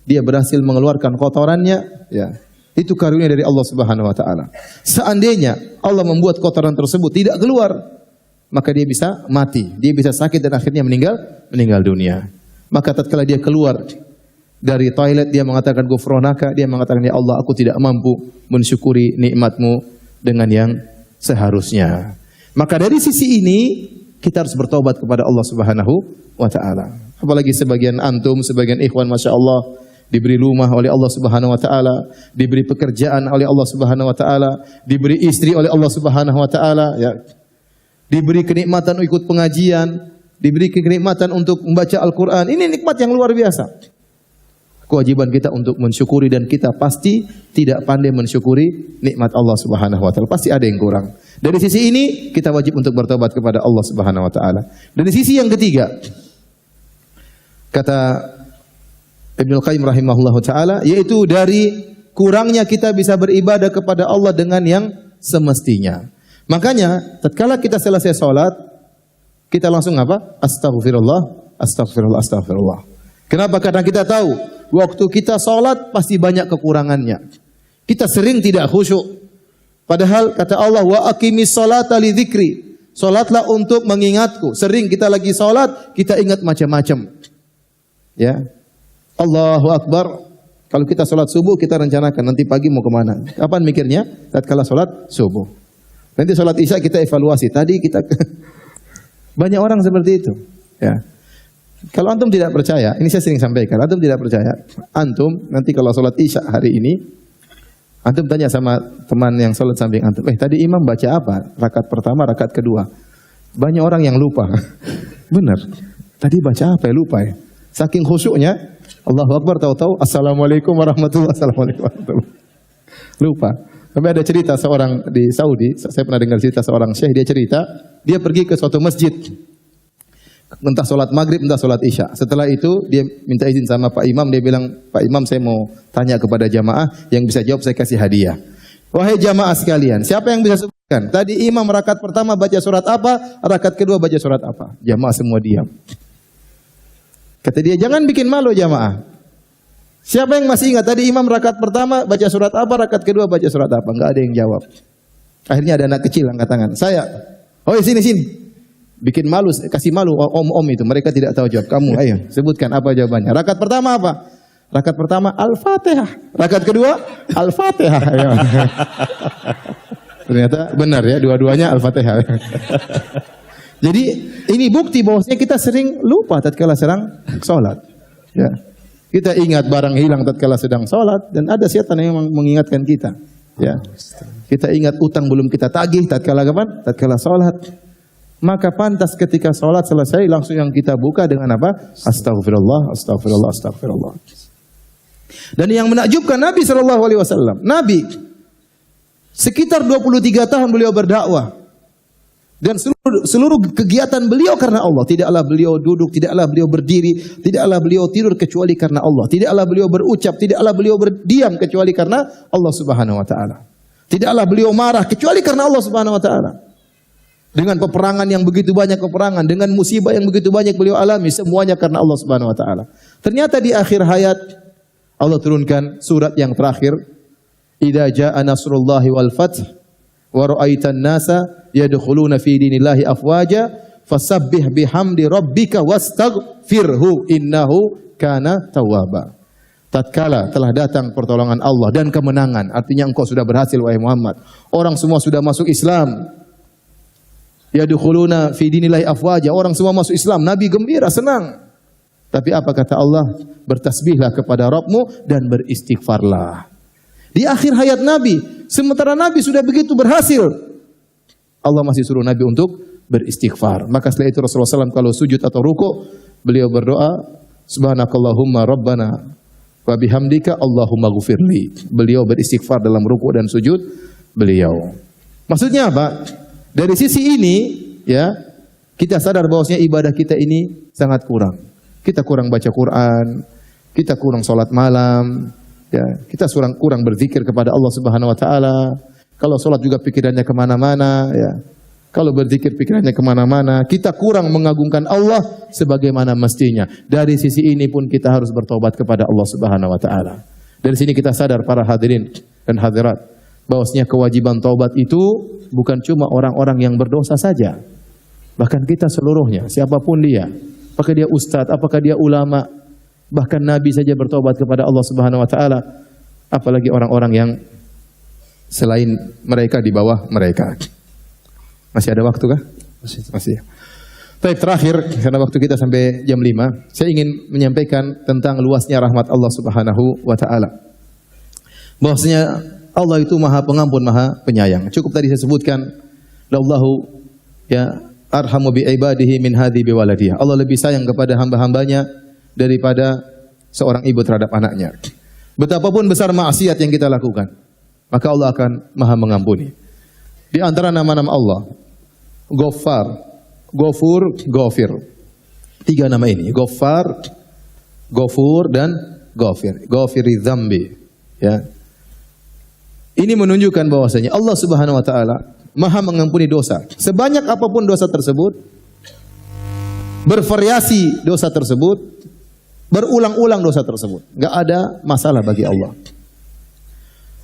dia berhasil mengeluarkan kotorannya, ya, itu karunia dari Allah Subhanahu wa taala. Seandainya Allah membuat kotoran tersebut tidak keluar, maka dia bisa mati, dia bisa sakit dan akhirnya meninggal dunia. Maka tatkala dia keluar dari toilet dia mengatakan ghufranaka, dia mengatakan ya Allah, aku tidak mampu mensyukuri nikmat-Mu dengan yang seharusnya. Maka dari sisi ini kita harus bertobat kepada Allah Subhanahu wa taala. Apalagi sebagian antum, sebagian ikhwan Masya Allah diberi rumah oleh Allah Subhanahu wa taala, diberi pekerjaan oleh Allah Subhanahu wa taala, diberi istri oleh Allah Subhanahu wa taala, ya. Diberi kenikmatan ikut pengajian, diberi kenikmatan untuk membaca Al-Qur'an. Ini nikmat yang luar biasa. Kewajiban kita untuk mensyukuri, dan kita pasti tidak pandai mensyukuri nikmat Allah Subhanahu wa taala. Pasti ada yang kurang. Dari sisi ini kita wajib untuk bertobat kepada Allah Subhanahu wa taala. Dari sisi yang ketiga, kata Ibnu Qayyim rahimahullahu taala, yaitu dari kurangnya kita bisa beribadah kepada Allah dengan yang semestinya. Makanya tatkala kita selesai salat, kita langsung apa? Astaghfirullah, astaghfirullah, astaghfirullah. Kenapa? Karena kita tahu waktu kita salat pasti banyak kekurangannya. Kita sering tidak khusyuk. Padahal kata Allah, wa aqimis salata li dzikri. Salatlah untuk mengingatku. Sering kita lagi salat, kita ingat macam-macam. Ya. Allahu Akbar. Kalau kita salat subuh, kita rencanakan nanti pagi mau kemana. Kapan mikirnya? Tatkala salat subuh. Nanti salat isya kita evaluasi. Tadi kita banyak orang seperti itu. Ya. Kalau antum tidak percaya, ini saya sering sampaikan, antum tidak percaya, antum nanti kalau salat isya hari ini, antum tanya sama teman yang salat samping antum, tadi imam baca apa? Rakaat pertama, rakaat kedua. Banyak orang yang lupa. Benar. Tadi baca apa ya? Lupa ya. Saking khusyuknya, Allahu Akbar, tahu-tahu Assalamualaikum warahmatullahi wabarakatuh. Lupa. Sampai ada cerita seorang di Saudi, saya pernah dengar cerita seorang syekh, dia cerita, dia pergi ke suatu masjid. Entah solat maghrib, entah solat isya. Setelah itu dia minta izin sama Pak Imam. Dia bilang, Pak Imam, saya mau tanya kepada jamaah, yang bisa jawab saya kasih hadiah. Wahai jamaah sekalian, siapa yang bisa sebutkan? Tadi imam rakaat pertama baca surat apa, rakaat kedua baca surat apa? Jamaah semua diam. Kata dia, jangan bikin malu jamaah. Siapa yang masih ingat? Tadi imam rakaat pertama baca surat apa, rakaat kedua baca surat apa? Enggak ada yang jawab. Akhirnya ada anak kecil angkat tangan. Saya. Oh, sini. Bikin malu, kasih malu om-om itu. Mereka tidak tahu jawab. Kamu, ayo sebutkan apa jawabannya. Rakaat pertama apa? Rakaat pertama Al-Fatihah. Rakaat kedua Al-Fatihah. Ternyata benar ya, dua-duanya Al-Fatihah. Jadi ini bukti bahwasanya kita sering lupa tatkala sedang salat. Ya. Kita ingat barang hilang tatkala sedang salat, dan ada setan yang mengingatkan kita. Ya. Kita ingat utang belum kita tagih tatkala kapan? Tatkala salat. Maka pantas ketika salat selesai langsung yang kita buka dengan apa? Astaghfirullah, astaghfirullah, astaghfirullah. Dan yang menakjubkan Nabi SAW, Nabi sekitar 23 tahun beliau berdakwah. Dan seluruh kegiatan beliau karena Allah. Tidaklah beliau duduk, tidaklah beliau berdiri, tidaklah beliau tidur kecuali karena Allah. Tidaklah beliau berucap, tidaklah beliau berdiam kecuali karena Allah Subhanahu wa taala. Tidaklah beliau marah kecuali karena Allah Subhanahu wa taala. Dengan peperangan yang begitu banyak peperangan, dengan musibah yang begitu banyak beliau alami, semuanya karena Allah Subhanahu wa taala. Ternyata di akhir hayat Allah turunkan surat yang terakhir, "Idza jaa nasrullahi wal fath wa ra'aitan nasa yadkhuluna fi dinillahi afwaja fasabbih bihamdi rabbika wastaghfirhu innahu kana tawwaba." Tatkala telah datang pertolongan Allah dan kemenangan, artinya engkau sudah berhasil wahai Muhammad. Orang semua sudah masuk Islam. Yadkhuluna fi dinillahi afwaja, orang semua masuk Islam. Nabi gembira, senang. Tapi apa kata Allah? Bertasbihlah kepada Rabbmu dan beristighfarlah. Di akhir hayat Nabi, sementara Nabi sudah begitu berhasil, Allah masih suruh Nabi untuk beristighfar. Maka setelah itu Rasulullah SAW kalau sujud atau ruku, beliau berdoa, Subhanakallahumma Rabbana wa bihamdika Allahumma ghufirli. Beliau beristighfar dalam ruku dan sujud beliau. Maksudnya apa? Dari sisi ini, ya, kita sadar bahwasanya ibadah kita ini sangat kurang. Kita kurang baca Quran, kita kurang salat malam, ya, kita kurang berzikir kepada Allah Subhanahu wa taala. Kalau salat juga pikirannya kemana-mana, ya. Kalau berzikir pikirannya kemana-mana, kita kurang mengagungkan Allah sebagaimana mestinya. Dari sisi ini pun kita harus bertobat kepada Allah Subhanahu wa taala. Dari sini kita sadar para hadirin dan hadirat bahwasanya kewajiban taubat itu bukan cuma orang-orang yang berdosa saja. Bahkan kita seluruhnya, siapapun dia, apakah dia ustadz, apakah dia ulama, bahkan Nabi saja bertobat kepada Allah Subhanahu wa taala, apalagi orang-orang yang selain mereka di bawah mereka. Masih ada waktu kah? Masih. Baik, terakhir karena waktu kita sampai jam 5, saya ingin menyampaikan tentang luasnya rahmat Allah Subhanahu wa taala. Bahwasanya Allah itu Maha Pengampun, Maha Penyayang. Cukup tadi saya sebutkan, Allahu ya arhamu bi ibadihi min hadhi bi waladiha. Allah lebih sayang kepada hamba-hambanya daripada seorang ibu terhadap anaknya. Betapapun besar maksiat yang kita lakukan, maka Allah akan Maha mengampuni. Di antara nama-nama Allah, Ghaffar, Ghafur, Ghafir. 3 nama ini, Ghaffar, Ghafur dan Ghafir. Ghafiri dzambi, ya. Ini menunjukkan bahwasanya Allah Subhanahu wa taala Maha mengampuni dosa. Sebanyak apapun dosa tersebut, bervariasi dosa tersebut, berulang-ulang dosa tersebut, enggak ada masalah bagi Allah.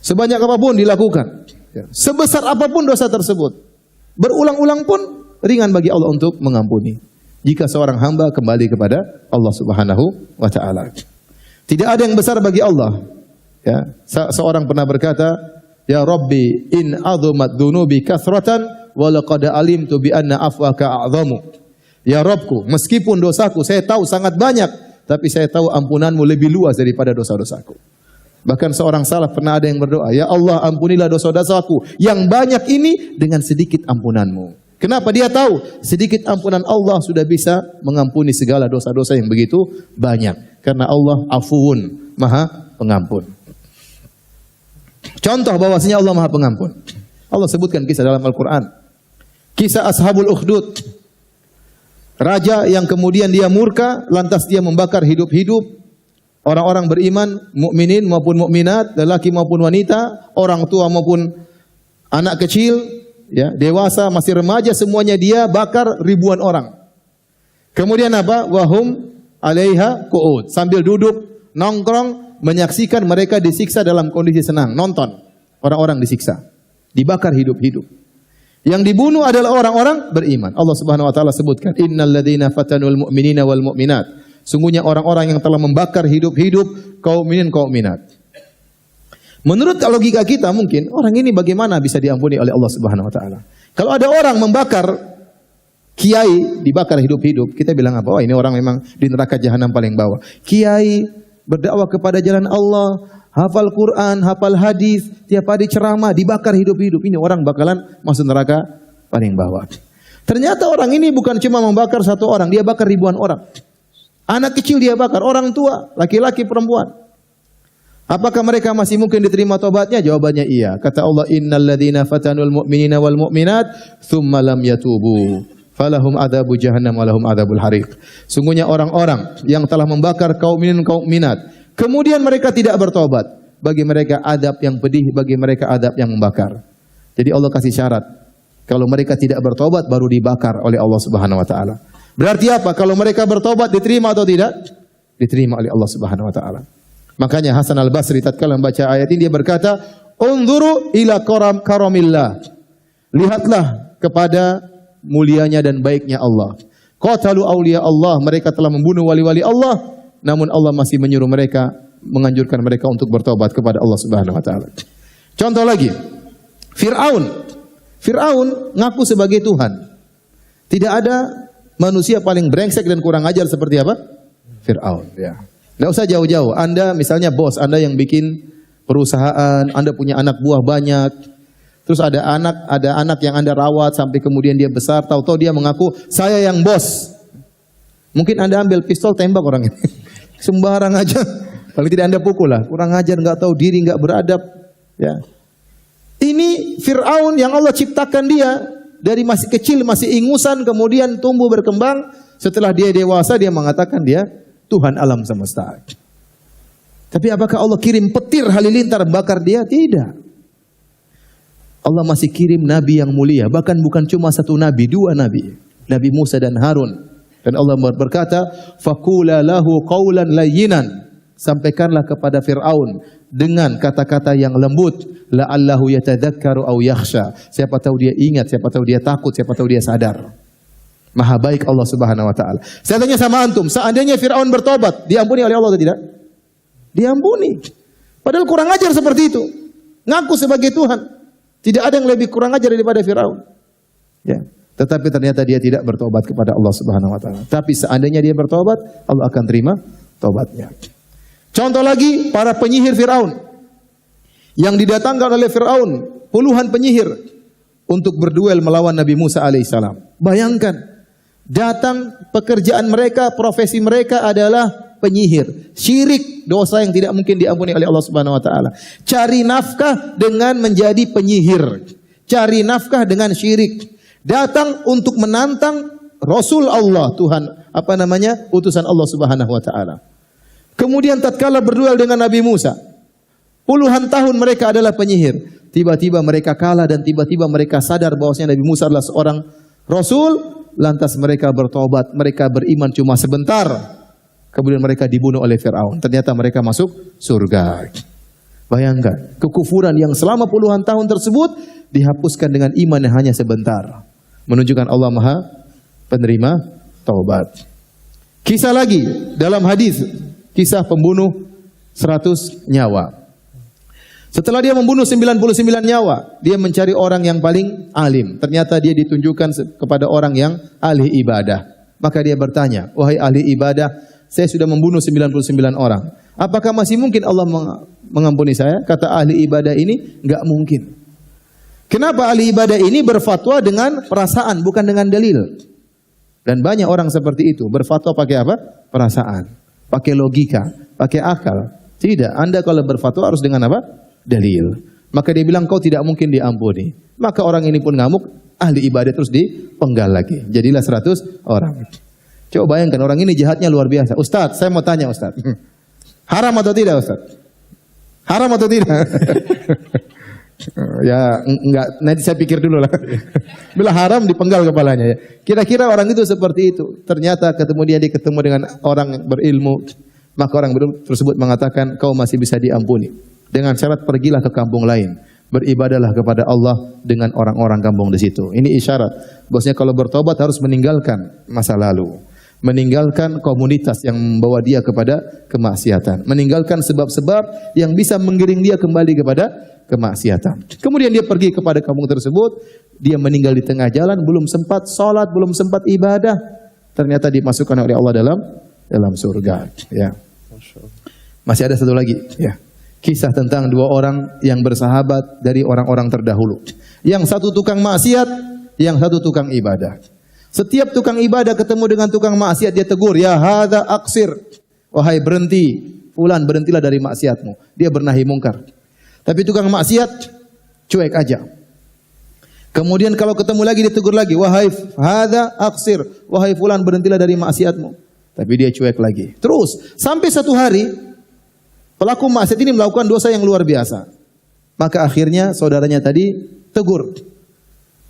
Sebanyak apapun dilakukan, sebesar apapun dosa tersebut, berulang-ulang pun ringan bagi Allah untuk mengampuni. Jika seorang hamba kembali kepada Allah Subhanahu wa taala. Tidak ada yang besar bagi Allah. Ya, seorang pernah berkata, "Ya Rabbi, in azumat dhunubi kathratan wa laqad alimtu bi anna afwaka a'zamu." Ya Rabbku, meskipun dosaku saya tahu sangat banyak, tapi saya tahu ampunanmu lebih luas daripada dosa-dosaku. Bahkan seorang salaf pernah ada yang berdoa, "Ya Allah, ampunilah dosa-dosaku yang banyak ini dengan sedikit ampunanmu." Kenapa? Dia tahu sedikit ampunan Allah sudah bisa mengampuni segala dosa-dosa yang begitu banyak. Karena Allah afuun, Maha Pengampun. Contoh bahwasanya Allah Maha Pengampun. Allah sebutkan kisah dalam Al-Quran. Kisah Ashabul Ukhdud. Raja yang kemudian dia murka, lantas dia membakar hidup-hidup orang-orang beriman, mukminin maupun mukminat, lelaki maupun wanita, orang tua maupun anak kecil, ya, dewasa, masih remaja, semuanya dia bakar ribuan orang. Kemudian apa? Wahum 'alaiha qu'ud. Sambil duduk, nongkrong, menyaksikan mereka disiksa dalam kondisi senang, nonton orang-orang disiksa, dibakar hidup-hidup. Yang dibunuh adalah orang-orang beriman. Allah Subhanahu wa taala sebutkan, "Innal ladzina fatanul mu'minina wal mu'minat." Sungguhnya orang-orang yang telah membakar hidup-hidup kaum mukminin kaum mukminat. Menurut logika kita mungkin orang ini bagaimana bisa diampuni oleh Allah Subhanahu wa taala? Kalau ada orang membakar kiai, dibakar hidup-hidup, kita bilang apa? Oh, ini orang memang di neraka jahanam paling bawah. Kiai berdakwah kepada jalan Allah, hafal Quran, hafal hadis, tiap hari ceramah, dibakar hidup-hidup. Ini orang bakalan masuk neraka paling bawah. Ternyata orang ini bukan cuma membakar satu orang, dia bakar ribuan orang. Anak kecil dia bakar, orang tua, laki-laki, perempuan. Apakah mereka masih mungkin diterima tobatnya? Jawabannya iya. Kata Allah, "Innal ladzina fatanul mu'minina wal mu'minat tsumma lam yatubu falahum adzabu jahannam wa lahum adzabul hariq." Sungguhnya orang-orang yang telah membakar kaum mukminin kaum mukminat, kemudian mereka tidak bertobat, bagi mereka adab yang pedih, bagi mereka adab yang membakar. Jadi Allah kasih syarat. Kalau mereka tidak bertobat baru dibakar oleh Allah Subhanahu wa taala. Berarti apa? Kalau mereka bertobat diterima atau tidak? Diterima oleh Allah Subhanahu wa taala. Makanya Hasan Al-Basri tatkala membaca ayat ini dia berkata, "Unzuru ila karamillah." Lihatlah kepada mulianya dan baiknya Allah. Qatalu awliya Allah, mereka telah membunuh wali-wali Allah, namun Allah masih menyuruh mereka, menganjurkan mereka untuk bertobat kepada Allah Subhanahu wa taala. Contoh lagi, Fir'aun ngaku sebagai Tuhan. Tidak ada manusia paling brengsek dan kurang ajar seperti apa? Fir'aun. Ya. Tidak usah jauh-jauh. Anda misalnya bos, Anda yang bikin perusahaan, Anda punya anak buah banyak. Terus ada anak yang Anda rawat sampai kemudian dia besar. Tahu-tahu dia mengaku, saya yang bos. Mungkin Anda ambil pistol tembak orang ini. Sembarang aja. Paling tidak Anda pukul lah. Kurang ajar, nggak tahu diri, nggak beradab. Ya. Ini Fir'aun yang Allah ciptakan dia dari masih kecil, masih ingusan, kemudian tumbuh berkembang. Setelah dia dewasa, dia mengatakan dia Tuhan alam semesta. Tapi apakah Allah kirim petir halilintar bakar dia? Tidak. Allah masih kirim nabi yang mulia. Bahkan bukan cuma satu nabi, dua nabi. Nabi Musa dan Harun. Dan Allah berkata, "Faqula lahu qawlan layyinan." Sampaikanlah kepada Fir'aun dengan kata-kata yang lembut, la'allahu yatadzakkaru aw yakhsha. Siapa tahu dia ingat, siapa tahu dia takut, siapa tahu dia sadar. Maha baik Allah Subhanahu wa taala. Saya tanya sama antum, seandainya Fir'aun bertobat, diampuni oleh Allah atau tidak? Diampuni. Padahal kurang ajar seperti itu. Ngaku sebagai Tuhan. Tidak ada yang lebih kurang ajar daripada Fir'aun. Ya. Tetapi ternyata dia tidak bertobat kepada Allah Subhanahu wa taala. Tapi seandainya dia bertobat, Allah akan terima tobatnya. Contoh lagi, para penyihir Fir'aun. Yang didatangkan oleh Fir'aun, puluhan penyihir untuk berduel melawan Nabi Musa alaihissalam. Bayangkan, datang pekerjaan mereka, profesi mereka adalah penyihir. Syirik, dosa yang tidak mungkin diampuni oleh Allah Subhanahu wa taala. Cari nafkah dengan menjadi penyihir. Cari nafkah dengan syirik. Datang untuk menantang Rasul Allah, Tuhan, utusan Allah Subhanahu wa taala. Kemudian tatkala berduel dengan Nabi Musa, puluhan tahun mereka adalah penyihir. Tiba-tiba mereka kalah dan tiba-tiba mereka sadar bahwasanya Nabi Musa adalah seorang Rasul. Lantas mereka bertobat, mereka beriman cuma sebentar. Kemudian mereka dibunuh oleh Fir'aun. Ternyata mereka masuk surga. Bayangkan, kekufuran yang selama puluhan tahun tersebut dihapuskan dengan iman yang hanya sebentar. Menunjukkan Allah Maha penerima taubat. Kisah lagi dalam hadis, kisah pembunuh 100 nyawa. Setelah dia membunuh 99 nyawa, dia mencari orang yang paling alim. Ternyata dia ditunjukkan kepada orang yang ahli ibadah. Maka dia bertanya, wahai ahli ibadah, saya sudah membunuh 99 orang. Apakah masih mungkin Allah mengampuni saya? Kata ahli ibadah ini, enggak mungkin. Kenapa ahli ibadah ini berfatwa dengan perasaan, bukan dengan dalil? Dan banyak orang seperti itu, berfatwa pakai apa? Perasaan, pakai logika, pakai akal. Tidak, Anda kalau berfatwa harus dengan apa? Dalil. Maka dia bilang, kau tidak mungkin diampuni. Maka orang ini pun ngamuk, ahli ibadah terus dipenggal lagi. Jadilah 100 orang. Coba bayangkan, orang ini jahatnya luar biasa. Ustaz, saya mau tanya Ustaz. Haram atau tidak Ustaz? Haram atau tidak? Ya enggak, nanti saya pikir dulu lah. Bila haram dipenggal kepalanya ya. Kira-kira orang itu seperti itu. Ternyata dia ketemu dengan orang berilmu. Maka orang berilmu tersebut mengatakan, kau masih bisa diampuni. Dengan syarat pergilah ke kampung lain. Beribadahlah kepada Allah dengan orang-orang kampung di situ. Ini isyarat. Bosnya kalau bertobat harus meninggalkan masa lalu. Meninggalkan komunitas yang membawa dia kepada kemaksiatan. Meninggalkan sebab-sebab yang bisa menggiring dia kembali kepada kemaksiatan. Kemudian dia pergi kepada kampung tersebut. Dia meninggal di tengah jalan. Belum sempat sholat, belum sempat ibadah. Ternyata dimasukkan oleh Allah dalam surga. Ya. Masih ada satu lagi. Ya. Kisah tentang dua orang yang bersahabat dari orang-orang terdahulu. Yang satu tukang maksiat, yang satu tukang ibadah. Setiap tukang ibadah ketemu dengan tukang maksiat, dia tegur, ya hadza aqsir. Wahai berhenti, fulan berhentilah dari maksiatmu. Dia bernahi mungkar. Tapi tukang maksiat cuek aja. Kemudian kalau ketemu lagi dia tegur lagi, wahai hadza aqsir. Wahai fulan berhentilah dari maksiatmu. Tapi dia cuek lagi. Terus sampai satu hari pelaku maksiat ini melakukan dosa yang luar biasa. Maka akhirnya saudaranya tadi tegur.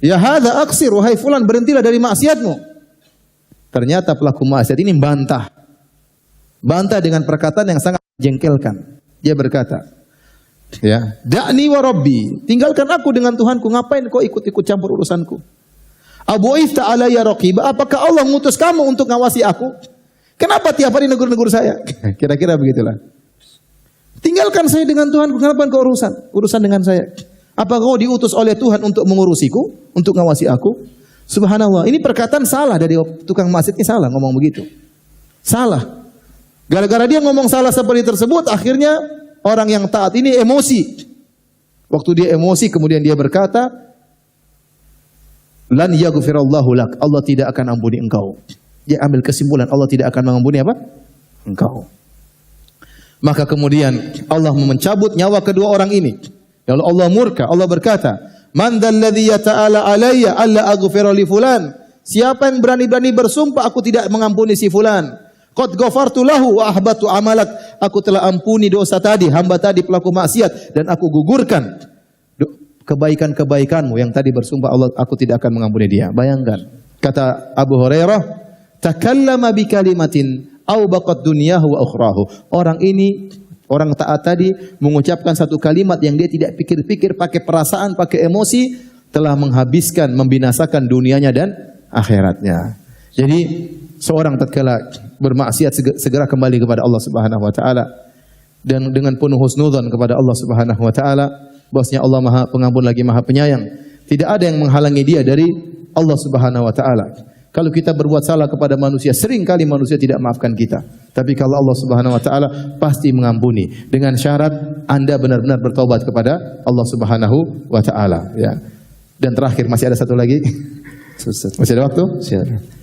Ya hadza aqsir, wahai fulan berhentilah dari maksiatmu. Ternyata pelaku maksiat ini bantah dengan perkataan yang sangat menjengkelkan. Dia berkata, ya, da'ni wa rabbi, tinggalkan aku dengan Tuhanku, ngapain kau ikut-ikut campur urusanku? Abu ifta alayya raqiba, apakah Allah mengutus kamu untuk ngawasi aku? Kenapa tiap hari negur-negur saya? Kira-kira begitulah. Tinggalkan saya dengan Tuhanku, kenapa kau urusan dengan saya? Apa kau diutus oleh Tuhan untuk mengurusiku, untuk ngawasi aku? Subhanallah, ini perkataan salah dari tukang maksiat ini, salah ngomong begitu. Salah. Gara-gara dia ngomong salah seperti tersebut, akhirnya orang yang taat ini emosi. Waktu dia emosi, kemudian dia berkata, lan yaghfirallahu lak, Allah tidak akan ampuni engkau. Dia ambil kesimpulan, Allah tidak akan mengampuni apa? Engkau. Maka kemudian Allah mencabut nyawa kedua orang ini. Lalu Allah murka, Allah berkata, man dzalladzi yata'ala alayya alla aghfira li fulan. Siapa yang berani-berani bersumpah aku tidak mengampuni si fulan? Qad ghafartu lahu wa ahbatu amalak. Aku telah ampuni dosa tadi, hamba tadi pelaku maksiat, dan aku gugurkan kebaikan-kebaikanmu yang tadi bersumpah Allah aku tidak akan mengampuni dia. Bayangkan, kata Abu Hurairah, takallama bi kalimatin au baqat dunyahu wa ukhrahu. Orang taat tadi mengucapkan satu kalimat yang dia tidak pikir-pikir, pakai perasaan, pakai emosi, telah menghabiskan, membinasakan dunianya dan akhiratnya. Jadi seorang tatkala bermaksiat segera kembali kepada Allah Subhanahu wa taala dan dengan penuh husnudzon kepada Allah Subhanahu wa taala, bahwasanya Allah Maha Pengampun lagi Maha Penyayang. Tidak ada yang menghalangi dia dari Allah Subhanahu wa taala. Kalau kita berbuat salah kepada manusia, sering kali manusia tidak maafkan kita. Tapi kalau Allah Subhanahu wa taala pasti mengampuni, dengan syarat Anda benar-benar bertobat kepada Allah Subhanahu wa taala, ya. Dan terakhir, masih ada satu lagi. Masih ada waktu?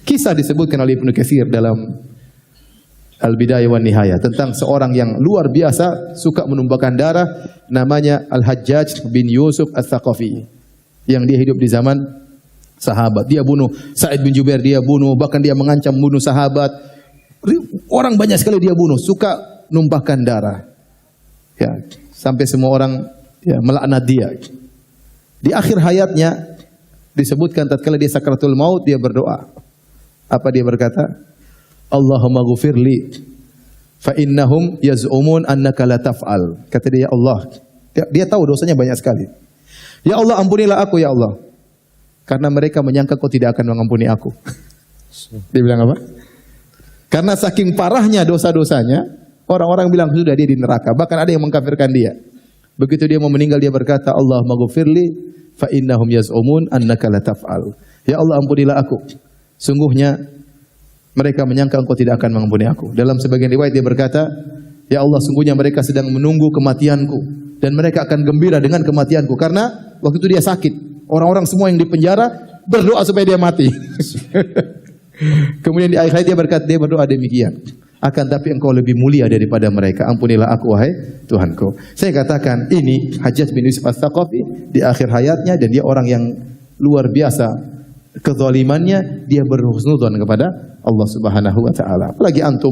Kisah disebutkan oleh Ibnu Katsir dalam Al-Bidayah wan Nihayah tentang seorang yang luar biasa suka menumpahkan darah, namanya Al-Hajjaj bin Yusuf Ats-Tsaqafi, yang dia hidup di zaman sahabat. Dia bunuh Sa'id bin Jubair, dia bunuh, bahkan dia mengancam bunuh sahabat. Orang banyak sekali dia bunuh, suka numpahkan darah. Ya, sampai semua orang ya melaknat dia. Di akhir hayatnya disebutkan tatkala dia sakratul maut, dia berdoa. Apa dia berkata? Allahumma ghufirli fa innahum yaz'umun annaka la taf'al. Kata dia, ya Allah, dia tahu dosanya banyak sekali. Ya Allah, ampunilah aku ya Allah, karena mereka menyangka kau tidak akan mengampuni aku. Dia bilang apa? Karena saking parahnya dosa-dosanya, orang-orang bilang sudah dia di neraka. Bahkan ada yang mengkafirkan dia. Begitu dia mau meninggal, dia berkata, Allahumma ghufirli fa innahum yaz'umun annaka la taf'al. Ya Allah, ampunilah aku, sungguhnya mereka menyangka engkau tidak akan mengampuni aku. Dalam sebagian riwayat dia berkata, ya Allah, sungguhnya mereka sedang menunggu kematianku, dan mereka akan gembira dengan kematianku, karena waktu itu dia sakit. Orang-orang semua yang di penjara berdoa supaya dia mati. Kemudian di akhir dia berkata, dia berdoa demikian, akan tapi engkau lebih mulia daripada mereka, ampunilah aku wahai Tuhanku. Saya katakan ini Hajjaj bin Yusuf Ats-Tsaqafi di akhir hayatnya, dan dia orang yang luar biasa kezalimannya, dia berhusnudzon kepada Allah Subhanahu wa taala. Apalagi antum,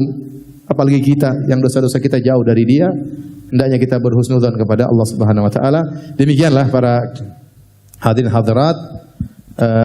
apalagi kita yang dosa-dosa kita jauh dari dia, hendaknya kita berhusnudzon kepada Allah Subhanahu wa taala. Demikianlah para hadirin hadirat